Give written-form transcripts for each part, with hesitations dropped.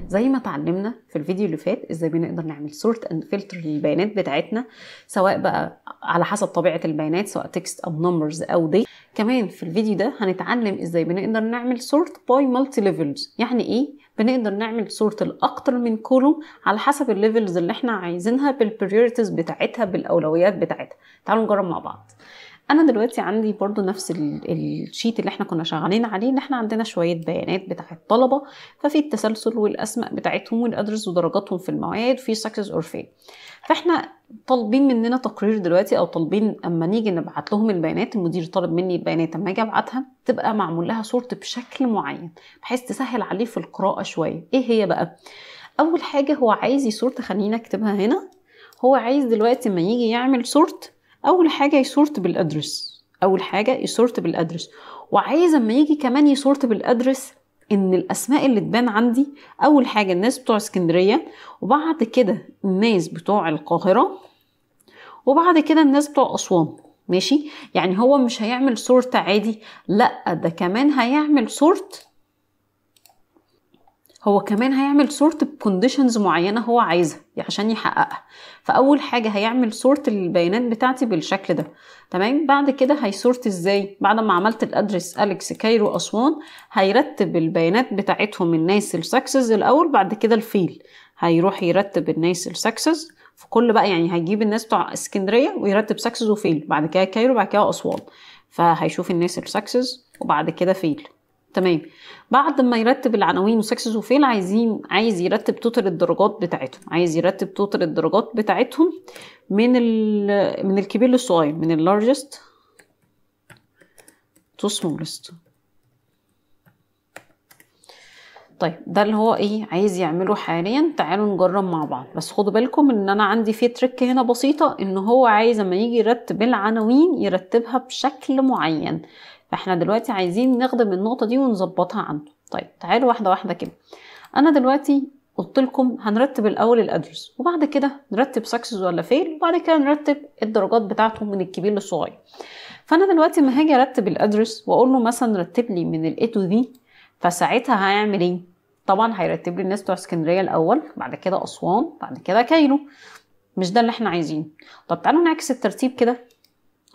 زي ما اتعلمنا في الفيديو اللي فات ازاي بنقدر نعمل سورت اند فلتر للبيانات بتاعتنا، سواء بقى على حسب طبيعه البيانات سواء تكست او نمبرز او دي. كمان في الفيديو ده هنتعلم ازاي بنقدر نعمل سورت باي مالتي ليفلز. يعني ايه؟ بنقدر نعمل سورت لاكتر من كولوم على حسب الليفلز اللي احنا عايزينها بالبريوريتيز بتاعتها بالاولويات بتاعتها. تعالوا نجرب مع بعض. انا دلوقتي عندي برضو نفس الشيت اللي احنا كنا شغالين عليه، ان احنا عندنا شويه بيانات بتاعت طلبه، ففي التسلسل والاسماء بتاعتهم والادرس ودرجاتهم في المواد في سكسس اور فيل. فاحنا طالبين مننا تقرير دلوقتي، او طالبين اما نيجي نبعت لهم البيانات، المدير طالب مني البيانات اما اجي ابعتها تبقى معمول لها سورت بشكل معين بحيث تسهل عليه في القراءه شويه. ايه هي بقى؟ اول حاجه هو عايز يسورت، خلينا اكتبها هنا. هو عايز دلوقتي اما يجي يعمل سورت، اول حاجه يسورت بالادرس، اول حاجه يسورت بالادرس. وعايز اما يجي كمان يسورت بالادرس ان الاسماء اللي تبان عندي اول حاجه الناس بتوع اسكندريه، وبعد كده الناس بتوع القاهره، وبعد كده الناس بتوع اسوان. ماشي؟ يعني هو مش هيعمل سورت عادي، لا ده كمان هيعمل سورت، هو كمان هيعمل سورت بكونديشنز معينه هو عايزها عشان يحققها. فاول حاجه هيعمل سورت للبيانات بتاعتي بالشكل ده. تمام؟ بعد كده هيسورت ازاي؟ بعد ما عملت الادرس اليكس كايرو اسوان، هيرتب البيانات بتاعتهم الناس السكسس الاول، بعد كده الفيل. هيروح يرتب الناس السكسس في كل بقى، يعني هيجيب الناس بتوع اسكندريه ويرتب سكسس وفيل، بعد كده كايرو، بعد كده اسوان. فهيشوف الناس السكسس وبعد كده فيل. تمام؟ بعد ما يرتب العناوين وسكسس وفيل، عايز يرتب توتال الدرجات بتاعتهم، عايز يرتب توتال الدرجات بتاعتهم من الكبير للصغير، من اللارجست تو سمولست. طيب ده اللي هو ايه عايز يعمله حاليا. تعالوا نجرب مع بعض، بس خدوا بالكم ان انا عندي في تريك هنا بسيطه، ان هو عايز اما يجي يرتب العناوين يرتبها بشكل معين. فاحنا دلوقتي عايزين نخدم النقطه دي ونظبطها عنده. طيب تعالوا واحده واحده كده. انا دلوقتي قلت لكم هنرتب الاول الادرس، وبعد كده نرتب سكسس ولا فيل، وبعد كده نرتب الدرجات بتاعته من الكبير للصغير. فانا دلوقتي ما هاجي ارتب الادرس واقول له مثلا رتب لي من الاي تو ذي، فساعتها هيعمل ايه؟ طبعا هيرتب لي الناس بتوع اسكندريه الاول، بعد كده اسوان، بعد كده كايرو. مش ده اللي احنا عايزينه. طب تعالوا نعكس الترتيب كده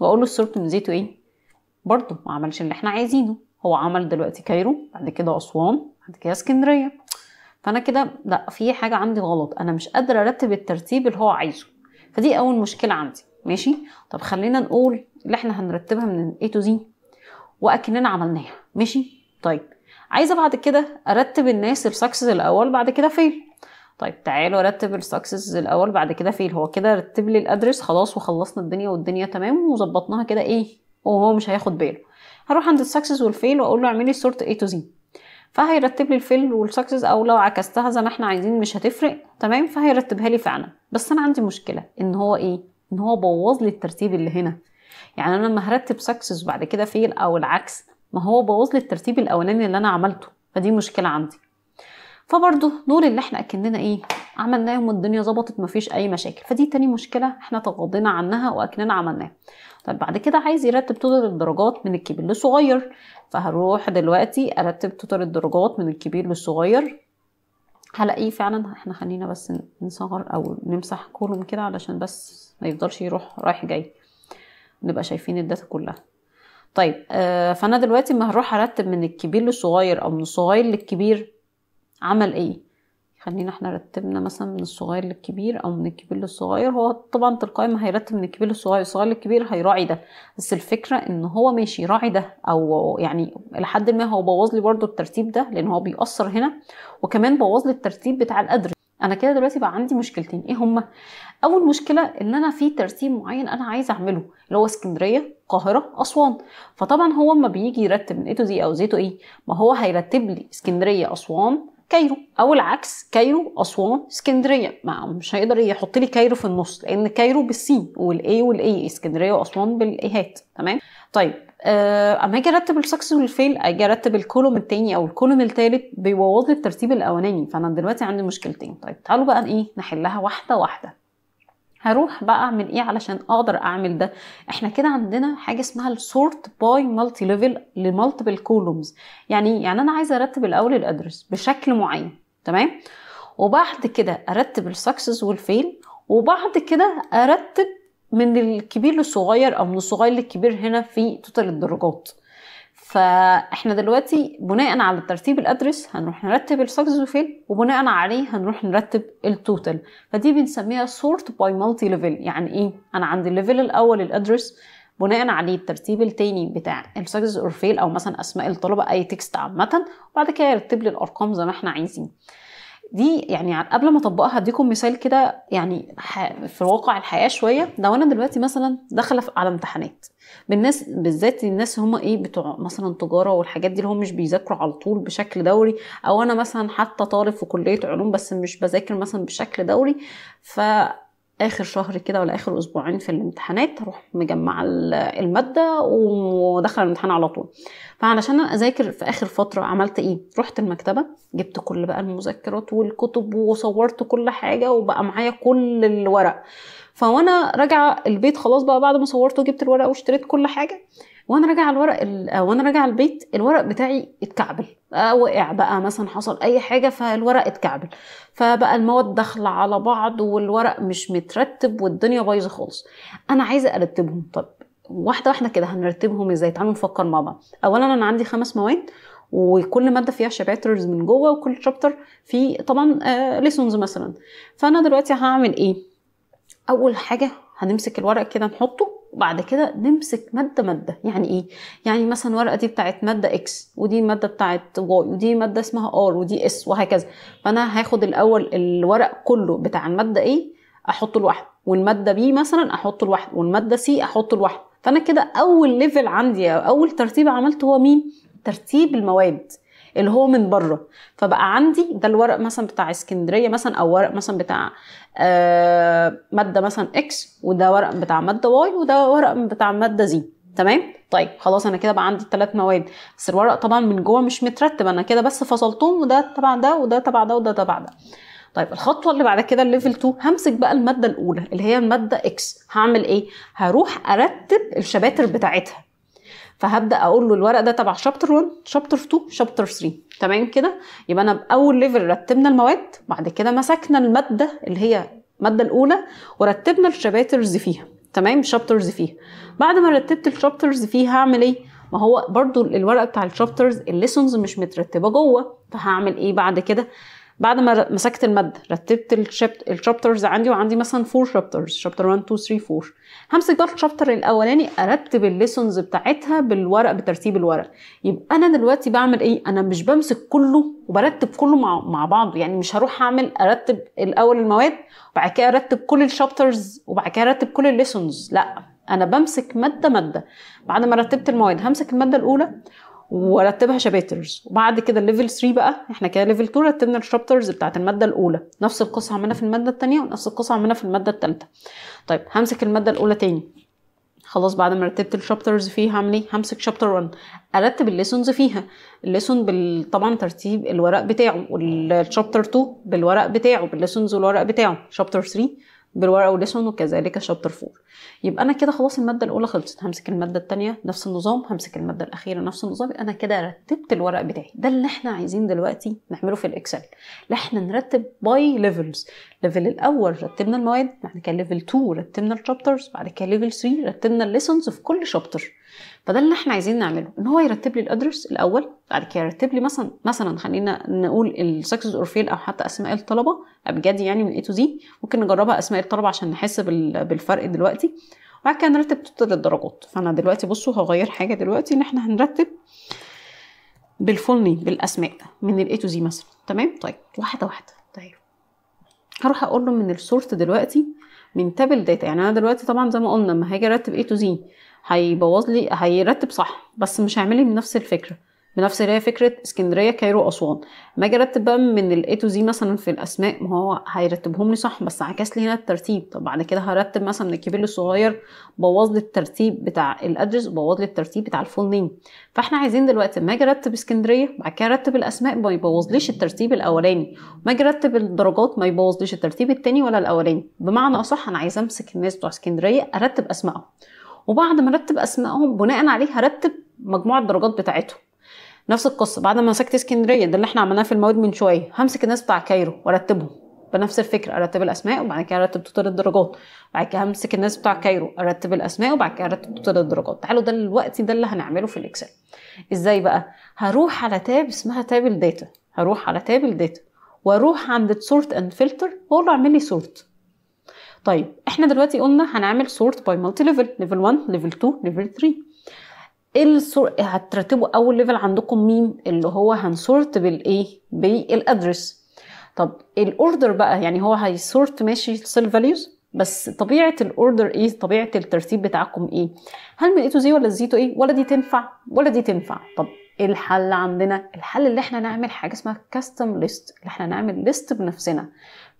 واقول له السورت من زيتو ايه. برضه ما عملش اللي احنا عايزينه. هو عمل دلوقتي كايرو، بعد كده اسوان، بعد كده اسكندريه. فانا كده لا، في حاجه عندي غلط، انا مش قادره ارتب الترتيب اللي هو عايزه. فدي اول مشكله عندي. ماشي؟ طب خلينا نقول اللي احنا هنرتبها من A to Z واكننا عملناها. ماشي؟ طيب عايزه بعد كده ارتب الناس السكسس الاول، بعد كده فيل. طيب تعالوا ارتب السكسس الاول بعد كده فيل. هو كده رتب لي الادرس خلاص، وخلصنا الدنيا والدنيا تمام وظبطناها كده. ايه وهو مش هياخد باله. هروح عند السكسس والفيل واقول له اعمل لي سورت A to Z، فهيرتب لي الفيل والسكسس، او لو عكستها زي ما احنا عايزين مش هتفرق. تمام؟ فهيرتبها لي فعلا. بس انا عندي مشكله ان هو ايه، ان هو بوظ لي الترتيب اللي هنا. يعني انا لما هرتب سكسس بعد كده فيل او العكس، ما هو بوظ لي الترتيب الاولاني اللي انا عملته. فدي مشكله عندي. فبرضه نقول اللي احنا اكننا ايه عملناهم والدنيا ظبطت مفيش اي مشاكل. فدي تاني مشكله احنا تغاضينا عنها واكننا عملناها. طيب بعد كده عايز يرتب توتال الدرجات من الكبير للصغير، فهروح دلوقتي ارتب توتال الدرجات من الكبير للصغير. هلاقيه فعلا. احنا خلينا بس نصغر او نمسح كولوم كده علشان بس ما يفضلش يروح رايح جاي، نبقى شايفين الداتا كلها. طيب فانا دلوقتي ما هروح ارتب من الكبير للصغير او من الصغير للكبير، عمل ايه؟ خلينا احنا رتبنا مثلا من الصغير للكبير او من الكبير للصغير. هو طبعا تلقائي ما هيرتب من الكبير للصغير، الصغير للكبير هيراعي ده. بس الفكره ان هو ماشي يراعي ده، او يعني لحد ما هو بوظ لي برضو الترتيب ده، لان هو بيأثر هنا، وكمان بوظ لي الترتيب بتاع الادرس. انا كده دلوقتي بقى عندي مشكلتين. ايه هما؟ اول مشكله ان انا في ترتيب معين انا عايزه اعمله، اللي هو اسكندريه، القاهره، اسوان. فطبعا هو اما بيجي يرتب من A to Z او Z to E، ما هو هيرتب لي اسكندريه، اسوان، كايرو، او العكس كايرو، اسوان، اسكندريه. ما مش هيقدر يحط لي كايرو في النص، لان كايرو بالسي والاي والاي، اسكندريه واسوان بالايهات. تمام؟ طيب اما اجي ارتب السكسس والفيل، اجي ارتب الكولوم التاني او الكولوم التالت، بيبوظ لي الترتيب الاولاني. فانا دلوقتي عندي مشكلتين. طيب تعالوا بقى ايه نحلها واحده واحده. هروح بقى اعمل ايه علشان اقدر اعمل ده؟ احنا كده عندنا حاجه اسمها السورت باي مالتي ليفل لمالتيبل كولومز. يعني انا عايزه ارتب الاول الادرس بشكل معين. تمام؟ وبعد كده ارتب السكسس والفيل، وبعد كده ارتب من الكبير للصغير او من الصغير للكبير هنا في توتال الدرجات. فاحنا دلوقتي بناء على ترتيب الادرس هنروح نرتب السكسس والفيل، وبناء عليه هنروح نرتب التوتال. فدي بنسميها sort by multi level. يعني ايه؟ انا عندي الليفل الاول الادرس، بناء عليه الترتيب التاني بتاع السكسس اور فيل او مثلا اسماء الطلبه اي تكست عامه، وبعد كده يرتب لي الارقام زي ما احنا عايزين. دي يعني قبل ما اطبقها هديكم مثال كده يعني في واقع الحياه شويه. لو انا دلوقتي مثلا داخله على امتحانات، بالناس بالذات الناس هم ايه بتوع مثلا تجاره والحاجات دي اللي هم مش بيذاكروا على طول بشكل دوري، او انا مثلا حتى طالب في كليه علوم بس مش بذاكر مثلا بشكل دوري، اخر شهر كده ولا اخر اسبوعين في الامتحانات هروح مجمعه الماده وداخله الامتحان على طول. فعلشان انا اذاكر في اخر فتره عملت ايه؟ رحت المكتبه جبت كل بقى المذكرات والكتب وصورت كل حاجه وبقى معايا كل الورق. فوانا راجعه البيت خلاص بقى بعد ما صورت وجبت الورق واشتريت كل حاجه، وانا راجعه وانا راجعه البيت الورق بتاعي اتكعبل، وقع بقى مثلا حصل اي حاجه فالورق اتكعبل، فبقى المواد داخله على بعض والورق مش مترتب والدنيا بايظه خالص. انا عايزه ارتبهم. طب واحده واحده كده هنرتبهم ازاي؟ تعالوا نفكر مع بعض. اولا انا عندي 5 مواد وكل ماده فيها شابترز من جوه، وكل شابتر فيه طبعا ليسونز مثلا. فانا دلوقتي هعمل ايه؟ اول حاجه هنمسك الورق كده نحطه، وبعد كده نمسك ماده ماده. يعني ايه؟ يعني مثلا الورقه دي بتاعت ماده اكس، ودي ماده بتاعت واي، ودي ماده اسمها ار، ودي اس، وهكذا. فانا هاخد الاول الورق كله بتاع الماده ايه احطه لوحده، والماده بي مثلا احطه لوحده، والماده سي احطه لوحده. فانا كده اول ليفل عندي او اول ترتيب عملته هو مين؟ ترتيب المواد اللي هو من بره. فبقى عندي ده الورق مثلا بتاع اسكندريه مثلا، او ورق مثلا بتاع ماده مثلا اكس، وده ورق بتاع ماده واي، وده ورق بتاع ماده زي. تمام؟ طيب خلاص انا كده بقى عندي 3 مواد، بس الورق طبعا من جوه مش مترتب، انا كده بس فصلتهم، وده تبع ده وده تبع ده وده تبع ده. طيب الخطوه اللي بعد كده الليفل 2 همسك بقى الماده الاولى اللي هي الماده اكس. هعمل ايه؟ هروح ارتب الشباتر بتاعتها. فهبدا اقول له الورق ده تبع شابتر 1 شابتر 2 شابتر 3. تمام كده؟ يبقى انا باول ليفل رتبنا المواد، بعد كده مسكنا الماده اللي هي الماده الاولى ورتبنا الشابترز فيها. تمام؟ شابترز فيها. بعد ما رتبت الشابترز فيها هعمل ايه؟ ما هو برضو الورق بتاع الشابترز الليسونز مش مترتبه جوه، فهعمل ايه بعد كده؟ بعد ما مسكت الماده رتبت الشابترز عندي، وعندي مثلا 4 شابترز، شابتر 1 2 3 4. همسك بقى الشابتر الاولاني ارتب الليسونز بتاعتها بالورق بترتيب الورق. يبقى انا دلوقتي بعمل ايه؟ انا مش بمسك كله وبرتب كله مع بعض. يعني مش هروح ارتب الاول المواد وبعد كده ارتب كل الشابترز وبعد كده ارتب كل الليسونز. لا، انا بمسك ماده ماده. بعد ما رتبت المواد همسك الماده الاولى ورتبها شابترز، وبعد كده الليفل 3 بقى احنا كده ليفل 2 رتبنا الشابترز بتاعت الماده الاولى، نفس القصه عملنا في الماده الثانيه ونفس القصه عملنا في الماده الثالثه. طيب همسك الماده الاولى تاني، خلاص بعد ما رتبت الشابترز فيها هعمل ايه؟ همسك شابتر 1 ارتب الليسونز فيها. الليسون طبعا ترتيب الورق بتاعه، والشابتر 2 بالورق بتاعه بالليسونز والورق بتاعه، شابتر 3 بالورقه والليسون، وكذلك شابتر 4. يبقى انا كده خلاص الماده الاولى خلصت، همسك الماده الثانيه نفس النظام، همسك الماده الاخيره نفس النظام. انا كده رتبت الورق بتاعي. ده اللي احنا عايزين دلوقتي نعمله في الاكسل، اللي احنا نرتب باي ليفلز. ليفل الاول رتبنا المواد، بعد كده ليفل 2 رتبنا الشابترز، بعد كده ليفل 3 رتبنا الليسونز في كل شابتر. فده اللي احنا عايزين نعمله، ان هو يرتب لي الادرس الاول، بعد كده يرتب لي مثلا خلينا نقول السكسس اور فيل او حتى اسماء الطلبه ابجدي يعني من A to Z. ممكن نجربها اسماء الطلبه عشان نحس بالفرق دلوقتي. وبعد كده نرتب توتال الدرجات. فانا دلوقتي بصوا هغير حاجه دلوقتي، ان احنا هنرتب بالفول نيم بالاسماء من A to Z مثلا. تمام؟ طيب واحده واحده. طيب هروح اقول له من السورت دلوقتي من تابل داتا. يعني انا دلوقتي طبعا زي ما قلنا لما هاجي ارتب A to Z هيبوظ لي، هيرتب صح بس مش هيعمل لي بنفس الفكره، بنفس اللي هي فكره اسكندريه كايرو اسوان. ما اجي ارتب بقى من الاي تو زي مثلا في الاسماء، ما هو هيرتبهم لي صح بس عكس لي هنا الترتيب. طب بعد كده هرتب مثلا من الكبير للصغير، بوظ لي الترتيب بتاع الادرس وبوظ لي الترتيب بتاع الفول نيم. فاحنا عايزين دلوقتي لما اجي ارتب اسكندريه بعد كده ارتب الاسماء ما يبوظليش الترتيب الاولاني، وما اجي ارتب الدرجات ما يبوظليش الترتيب الثاني ولا الاولاني. بمعنى اصح انا عايزه امسك الناس بتوع اسكندريه ارتب اسمائهم، وبعد ما ارتب اسمائهم بناء عليه هرتب مجموع الدرجات بتاعتهم. نفس القصه، بعد ما مسكت اسكندريه ده اللي احنا عملناه في المواد من شويه، همسك الناس بتاع كايرو وارتبهم بنفس الفكره، ارتب الاسماء وبعد كده ارتب توتال الدرجات. بعد كده همسك الناس بتاع كايرو ارتب الاسماء وبعد كده ارتب توتال الدرجات. تعالوا ده دلوقتي ده اللي هنعمله في الاكسل. ازاي بقى؟ هروح على تاب اسمها تاب الداتا، هروح على تاب الداتا واروح عند سورت اند فلتر واقول له اعمل لي سورت. طيب احنا دلوقتي قلنا هنعمل سورت باي مالتي ليفل، ليفل 1 ليفل 2 ليفل 3. هترتبوا اول ليفل عندكم مين؟ اللي هو هنسورت بالايه؟ بالادرس. طب الاوردر بقى يعني هو هيسورت ماشي سيل فاليوز، بس طبيعه الاوردر ايه؟ طبيعه الترتيب بتاعكم ايه؟ هل من A to Z ولا Z to A؟ ولا دي تنفع ولا دي تنفع؟ طب ايه الحل عندنا؟ الحل اللي احنا نعمل حاجه اسمها كاستم ليست، اللي احنا نعمل ليست بنفسنا.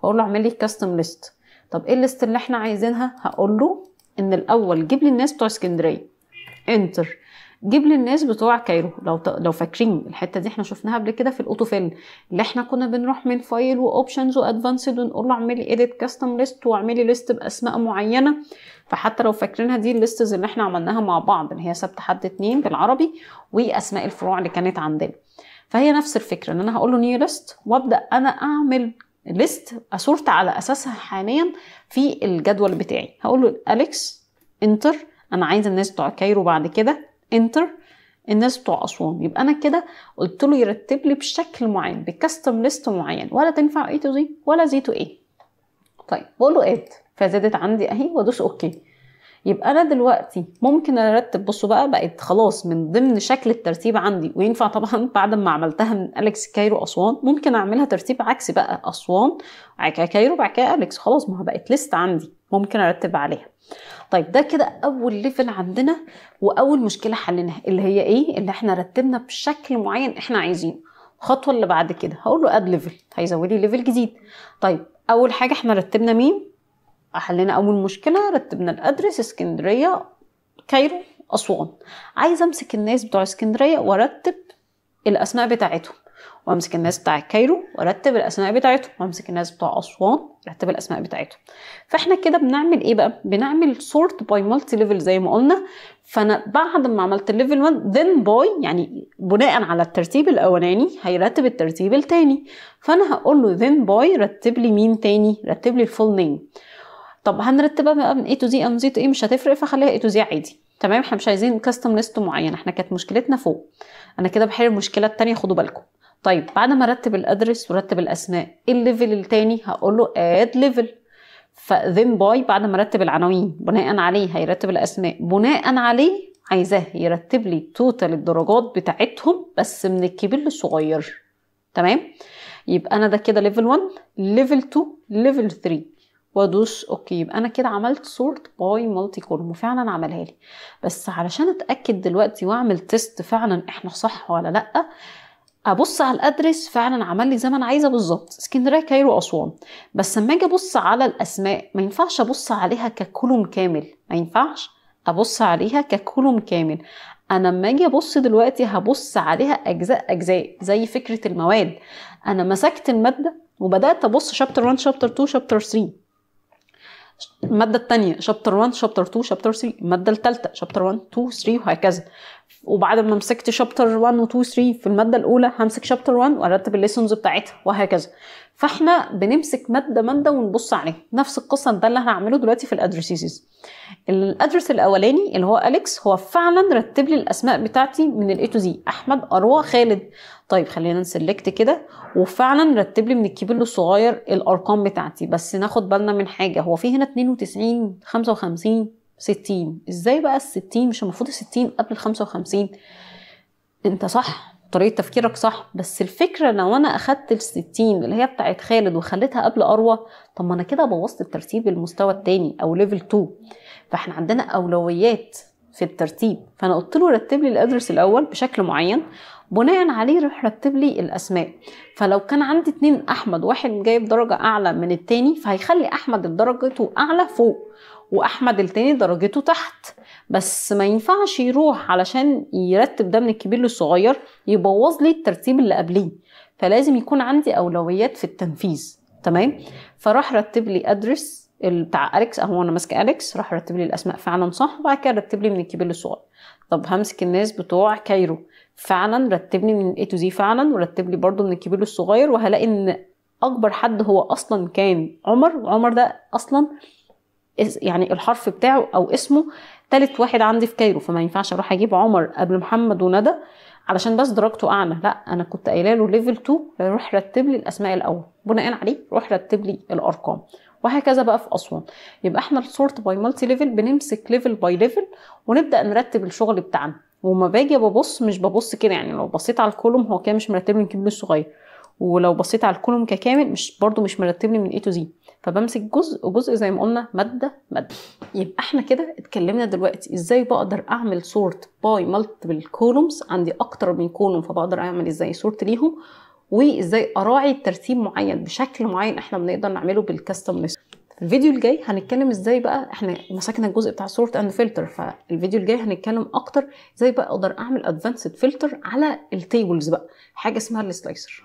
فاقول له اعمل لي كاستم ليست. طب ايه الليست اللي احنا عايزينها؟ هقول له ان الاول جيب لي الناس بتوع اسكندريه، انتر. جيب لي الناس بتوع كايرو. لو فاكرين الحته دي احنا شفناها قبل كده في الاوتو فيل، اللي احنا كنا بنروح من فايل واوبشنز وادفانسد ونقول له اعمل لي اديت كاستم ليست واعمل لي ليست باسماء معينه. فحتى لو فاكرينها دي الليستز اللي احنا عملناها مع بعض، اللي هي سبت حد 2 بالعربي واسماء الفروع اللي كانت عندنا. فهي نفس الفكره، ان انا هقول له نيو ليست وابدا انا اعمل ليست اسورت على اساسها حاليا في الجدول بتاعي. هقول له اليكس انتر، انا عايز الناس بتوع كايرو، بعد كده انتر الناس بتوع اسوان. يبقى انا كده قلت له يرتب لي بشكل معين بكاستم ليست معين، ولا تنفع A to Z ولا Z to A. طيب بقول له اد، فزادت عندي اهي وادوس اوكي. يبقى انا دلوقتي ممكن ارتب، بصوا بقى بقت خلاص من ضمن شكل الترتيب عندي. وينفع طبعا بعد ما عملتها من اليكس كايرو اسوان ممكن اعملها ترتيب عكسي بقى، اسوان بعد كده كايرو بعد كده اليكس، خلاص ما بقت ليست عندي ممكن ارتب عليها. طيب ده كده اول ليفل عندنا واول مشكله حليناها، اللي هي ايه؟ اللي احنا رتبنا بشكل معين احنا عايزينه. الخطوه اللي بعد كده هقول له اد ليفل، هيزود لي ليفل جديد. طيب اول حاجه احنا رتبنا مين؟ حلينا اول مشكله، رتبنا الادرس اسكندريه كايرو اسوان. عايزه امسك الناس بتوع اسكندريه وارتب الاسماء بتاعتهم، وامسك الناس بتاع كايرو وارتب الاسماء بتاعتهم، وامسك الناس بتوع اسوان ارتب الاسماء بتاعتهم. فاحنا كده بنعمل ايه بقى؟ بنعمل سورت باي مالتي ليفل زي ما قلنا. فانا بعد ما عملت الليفل 1 then باي، يعني بناء على الترتيب الاولاني هيرتب الترتيب الثاني. فانا هقول له then باي رتب لي مين تاني؟ رتب لي الفول نيم. طب هنرتبها بقى من A to Z او من Z to A مش هتفرق، فخليها A to Z عادي. تمام، احنا مش عايزين كاستم ليست معين، احنا كانت مشكلتنا فوق. انا كده بحل المشكله الثانيه، خدوا بالكم. طيب بعد ما ارتب الادرس ورتب الاسماء، الليفل الثاني هقول له اد ليفل. فذن باي بعد ما ارتب العناوين بناء عليه هيرتب الاسماء، بناء عليه عايزاه يرتب لي توتال الدرجات بتاعتهم بس من الكبير للصغير. تمام، يبقى انا ده كده ليفل 1 ليفل 2 ليفل 3 وادوس اوكي. يبقى انا كده عملت سورت باي مالتي كولوم وفعلا عملها لي. بس علشان اتاكد دلوقتي واعمل تيست فعلا احنا صح ولا لا، ابص على الادرس فعلا عمل لي زي ما انا عايزه بالظبط، اسكندريه كايرو اسوان. بس لما اجي ابص على الاسماء ما ينفعش ابص عليها ككولوم كامل، ما ينفعش ابص عليها ككولوم كامل. انا لما اجي ابص دلوقتي هبص عليها اجزاء اجزاء، زي فكره المواد. انا مسكت الماده وبدات ابص شابتر 1 شابتر 2 شابتر 3، الماده الثانيه شابتر 1 شابتر 2 شابتر 3، الماده الثالثه شابتر 1 2 3 وهكذا. وبعد ما مسكت شابتر 1 و 2 3 في الماده الاولى همسك شابتر 1 وارتب الليسونز بتاعتها وهكذا. فاحنا بنمسك ماده ماده ونبص عليها. نفس القصه ده اللي هنعمله دلوقتي في الادرسيز. الادرس الاولاني اللي هو اليكس هو فعلا رتب لي الاسماء بتاعتي من الاي تو زي، احمد اروى خالد. طيب خلينا نسلكت كده، وفعلا رتب لي من الكبير للصغير الارقام بتاعتي. بس ناخد بالنا من حاجه، هو في هنا 92 55 60. ازاي بقى ال60 مش المفروض ال60 قبل ال55؟ انت صح، طريقه تفكيرك صح، بس الفكره لو انا اخدت ال60 اللي هي بتاعت خالد وخليتها قبل اروى، طب ما انا كده بوظت الترتيب المستوى الثاني او ليفل 2. فاحنا عندنا اولويات في الترتيب. فانا قلت له رتب لي الادرس الاول بشكل معين، بناء عليه راح رتب لي الاسماء. فلو كان عندي 2 احمد، واحد جايب درجه اعلى من التاني، فهيخلي احمد درجته اعلى فوق واحمد التاني درجته تحت. بس ما ينفعش يروح علشان يرتب ده من الكبير للصغير يبوظ لي الترتيب اللي قبليه. فلازم يكون عندي اولويات في التنفيذ. تمام، فراح رتب لي ادرس بتاع اليكس اهو، انا ماسكه اليكس، راح رتب لي الاسماء فعلا صح، وبعد كده رتب لي من الكبير للصغير. طب همسك الناس بتوع كايرو، فعلا رتب لي من A to Z فعلا، ورتب لي برضو من الكبير للصغير، وهلاقي ان اكبر حد هو اصلا كان عمر، وعمر ده اصلا يعني الحرف بتاعه او اسمه تالت واحد عندي في كايرو، فما ينفعش اروح اجيب عمر قبل محمد وندى علشان بس درجته اعلى، لا انا كنت قايله له ليفل 2 روح رتب لي الاسماء الاول، بناء عليه روح رتب لي الارقام، وهكذا بقى في اسوان. يبقى احنا السورت باي مالتي ليفل بنمسك ليفل باي ليفل ونبدا نرتب الشغل بتاعنا. وما باجي ببص مش ببص كده، يعني لو بصيت على الكولوم هو كده مش مرتب لي الكبير الصغير، ولو بصيت على الكولوم ككامل مش برضو مش مرتب لي من A to Z، فبمسك جزء وجزء زي ما قلنا ماده ماده. يبقى احنا كده اتكلمنا دلوقتي ازاي بقدر اعمل سورت باي مالتيبل كولومز، عندي اكتر من كولوم فبقدر اعمل ازاي سورت ليهم، وازاي اراعي ترتيب معين بشكل معين احنا بنقدر نعمله بالكاستم ليست. في الفيديو الجاي هنتكلم ازاي بقى، احنا مسكنا الجزء بتاع سورت اند فلتر، فالفيديو الجاي هنتكلم اكتر ازاي بقى اقدر اعمل ادفانسد فلتر على التيبلز بقى، حاجه اسمها السلايسر.